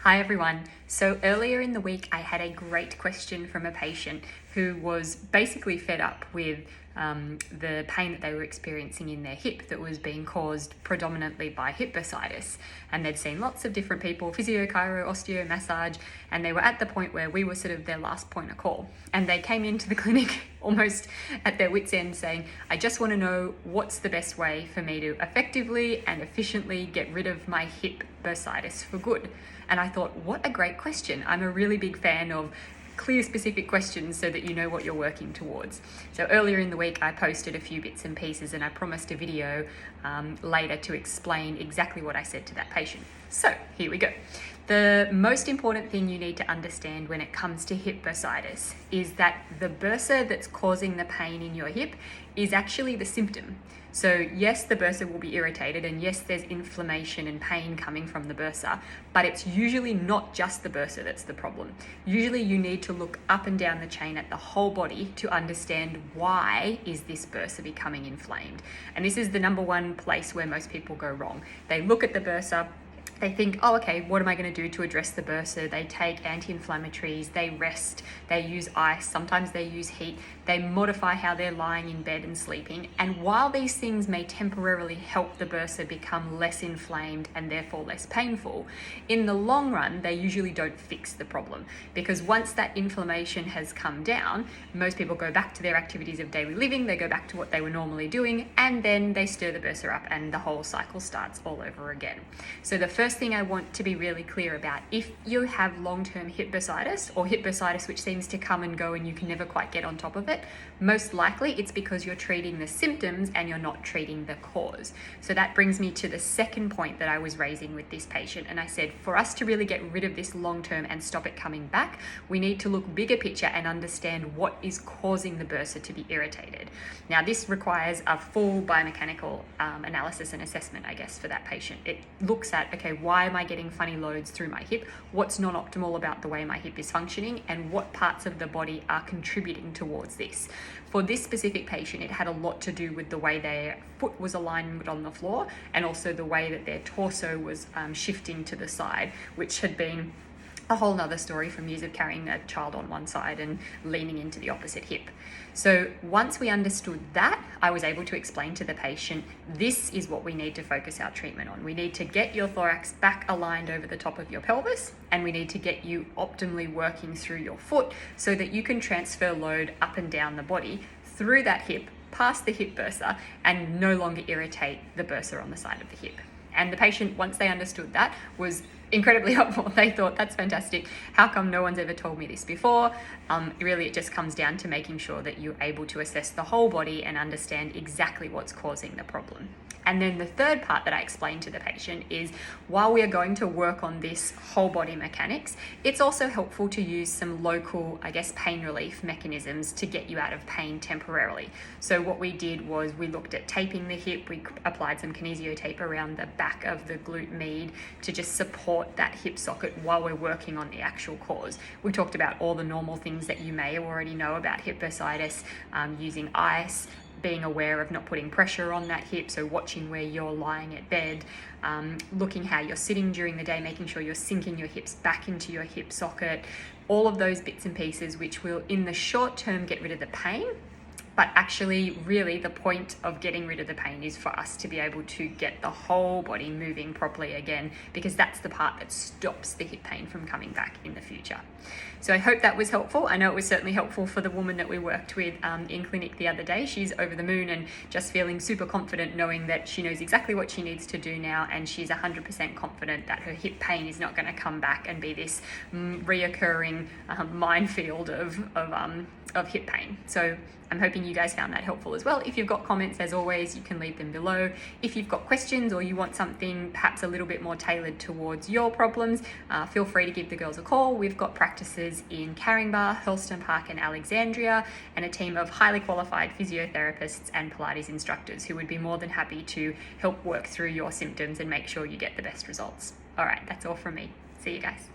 Hi everyone. So earlier in the week, I had a great question from a patient who was basically fed up with the pain that they were experiencing in their hip that was being caused predominantly by hip bursitis. And they'd seen lots of different people, physio, chiro, osteo, massage, and they were at the point where we were sort of their last point of call. And they came into the clinic almost at their wits' end saying, I just want to know what's the best way for me to effectively and efficiently get rid of my hip bursitis for good. And I thought, what a great question. I'm a really big fan of clear, specific questions so that you know what you're working towards. So earlier in the week, I posted a few bits and pieces and I promised a video later to explain exactly what I said to that patient. So here we go. The most important thing you need to understand when it comes to hip bursitis is that the bursa that's causing the pain in your hip is actually the symptom. So yes, the bursa will be irritated and yes, there's inflammation and pain coming from the bursa, but it's usually not just the bursa that's the problem. Usually you need to look up and down the chain at the whole body to understand why is this bursa becoming inflamed. And this is the number one place where most people go wrong. They look at the bursa, they think, oh, okay, what am I going to do to address the bursa? They take anti-inflammatories, they rest, they use ice, sometimes they use heat, they modify how they're lying in bed and sleeping. And while these things may temporarily help the bursa become less inflamed and therefore less painful, in the long run, they usually don't fix the problem. Because once that inflammation has come down, most people go back to their activities of daily living, they go back to what they were normally doing, and then they stir the bursa up and the whole cycle starts all over again. So the first thing I want to be really clear about, if you have long-term hip bursitis or hip bursitis which seems to come and go and you can never quite get on top of it, most likely it's because you're treating the symptoms and you're not treating the cause. So that brings me to the second point that I was raising with this patient, and I said for us to really get rid of this long-term and stop it coming back, we need to look bigger picture and understand what is causing the bursa to be irritated. Now this requires a full biomechanical analysis and assessment, I guess, for that patient. It looks at, okay, why am I getting funny loads through my hip? What's not optimal about the way my hip is functioning? And what parts of the body are contributing towards this? For this specific patient, it had a lot to do with the way their foot was aligned on the floor and also the way that their torso was shifting to the side, which had been a whole nother story from years of carrying a child on one side and leaning into the opposite hip. So once we understood that, I was able to explain to the patient, this is what we need to focus our treatment on. We need to get your thorax back aligned over the top of your pelvis, and we need to get you optimally working through your foot so that you can transfer load up and down the body through that hip, past the hip bursa, and no longer irritate the bursa on the side of the hip. And the patient, once they understood that, was incredibly helpful. They thought, that's fantastic. How come no one's ever told me this before? Really, it just comes down to making sure that you're able to assess the whole body and understand exactly what's causing the problem. And then the third part that I explained to the patient is, while we are going to work on this whole body mechanics, it's also helpful to use some local, I guess, pain relief mechanisms to get you out of pain temporarily. So what we did was we looked at taping the hip. We applied some kinesio tape around the back of the glute med to just support that hip socket while we're working on the actual cause. We talked about all the normal things that you may already know about hip bursitis, using ice, being aware of not putting pressure on that hip, so watching where you're lying at bed, looking how you're sitting during the day, making sure you're sinking your hips back into your hip socket, all of those bits and pieces which will in the short term get rid of the pain. But actually, really, the point of getting rid of the pain is for us to be able to get the whole body moving properly again, because that's the part that stops the hip pain from coming back in the future. So I hope that was helpful. I know it was certainly helpful for the woman that we worked with in clinic the other day. She's over the moon and just feeling super confident knowing that she knows exactly what she needs to do now, and she's 100% confident that her hip pain is not going to come back and be this reoccurring minefield of hip pain. So I'm hoping you guys found that helpful as well. If you've got comments, as always, you can leave them below. If you've got questions or you want something perhaps a little bit more tailored towards your problems, feel free to give the girls a call. We've got practices in Caringbah, Hurlstone Park and Alexandria, and a team of highly qualified physiotherapists and Pilates instructors who would be more than happy to help work through your symptoms and make sure you get the best results. All right, that's all from me. See you guys.